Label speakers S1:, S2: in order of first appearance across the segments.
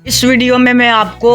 S1: इस वीडियो में मैं आपको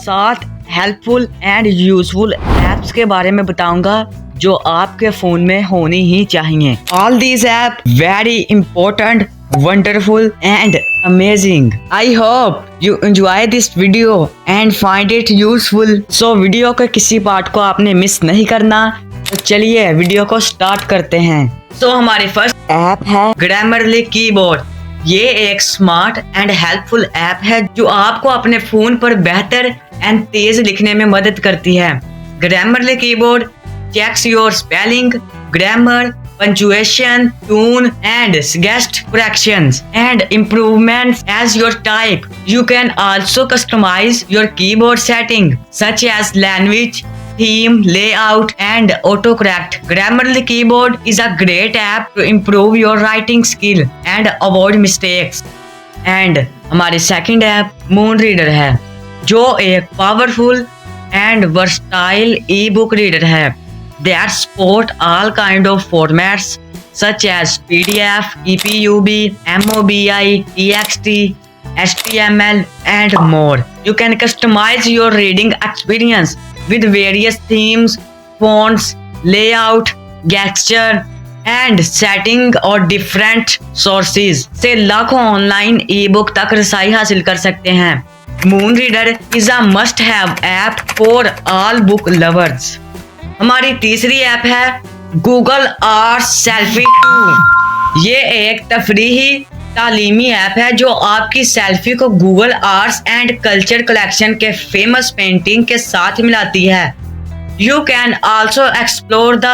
S1: 7 हेल्पफुल एंड यूजफुल एप्स के बारे में बताऊंगा जो आपके फोन में होनी ही चाहिए। All these app very important, wonderful and amazing. I hope you enjoy this video and find it useful. So video के किसी पार्ट को आपने मिस नहीं करना। तो चलिए वीडियो को स्टार्ट करते हैं। हमारी फर्स्ट ऐप है ग्रामरली कीबोर्ड। ये एक स्मार्ट एंड हेल्पफुल ऐप है जो आपको अपने फोन पर बेहतर एंड तेज लिखने में मदद करती है। Grammarly keyboard checks your spelling, grammar, punctuation, tune and suggest corrections and improvements as your type. You can also customize your keyboard setting such as language, theme, layout and autocorrect. Grammarly keyboard is a great app to improve your writing skill and avoid mistakes. And हमारी second app moon reader है जो एक powerful and versatile E book reader है that support all kind of formats such as PDF, EPUB, MOBI, TXT, HTML and more. You can customize your reading experience with various themes, fonts, layout, gesture and setting or different sources से लाखों online ई book तक रसाई हासिल कर सकते हैं। Moon reader is a must have app for all book lovers. हमारी तीसरी ऐप है गूगल आर्ट्स सेल्फी 2। ये एक तफरीही तालीमी ऐप है जो आपकी सेल्फी को Google arts and culture collection के फेमस पेंटिंग के साथ मिलाती है। You can also explore the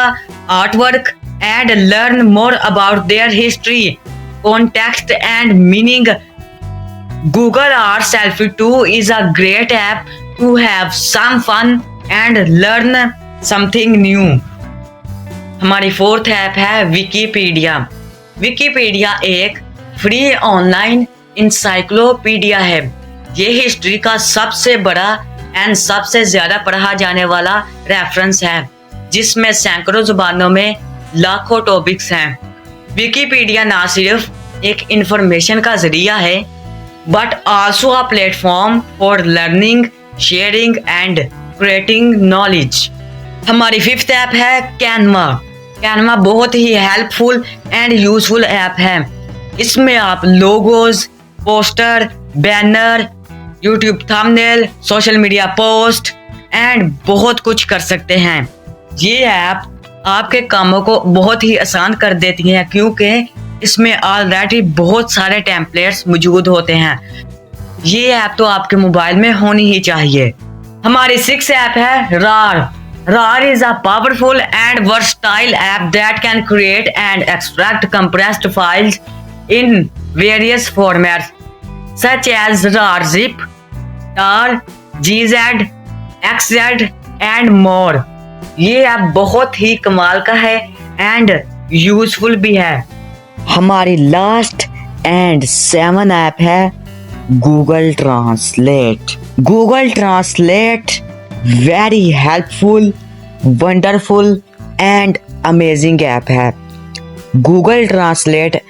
S1: artwork and learn more about their history, context and meaning. Google arts selfie 2 is a great app to have some fun and learn something new. हमारी fourth app है Wikipedia. Wikipedia एक free online encyclopedia है। ये history का सबसे बड़ा and सबसे ज्यादा पढ़ा जाने वाला रेफरेंस है जिसमें सैकड़ों जुबानों में लाखों टॉपिक्स हैं। विकीपीडिया ना सिर्फ एक इंफॉर्मेशन का जरिया है but also a platform for learning, sharing and creating knowledge. हमारी फिफ्थ ऐप है कैनवा। कैनवा बहुत ही हेल्पफुल एंड यूजफुल ऐप है। इसमें आप logos, poster, banner, YouTube thumbnail, social media post and बहुत कुछ कर सकते हैं। ये ऐप आपके कामों को बहुत ही आसान कर देती है क्योंकि इसमें ऑलरेडी बहुत सारे टेम्पलेट्स मौजूद होते हैं। ये ऐप तो आपके मोबाइल में होनी ही चाहिए। हमारी सिक्स्थ ऐप है रार। RAR is a powerful and versatile app that can create and extract compressed files in various formats such as RAR zip, TAR, GZ, XZ and more. ये ऐप बहुत ही कमाल का है एंड यूजफुल भी है। हमारी लास्ट एंड 7 ऐप है Google translate. Google translate very helpful, wonderful and amazing app है। गूगल ट्रांसलेट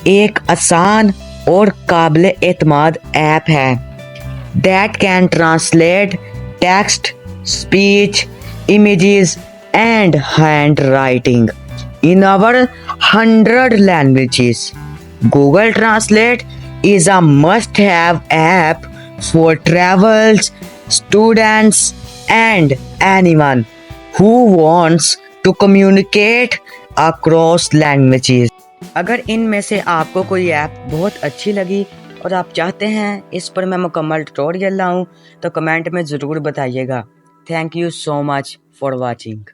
S1: एक आसान और काबिल एतमाद ऐप है that can translate text, speech, images and hand writing in over 100 languages. Google translate is a must-have app for travels, students, and anyone who wants to communicate across languages. अगर इनमें से आपको कोई ऐप बहुत अच्छी लगी और आप चाहते हैं इस पर मैं मुकम्मल ट्यूटोरियल लाऊं तो कमेंट में ज़रूर बताइएगा। Thank you so much for watching.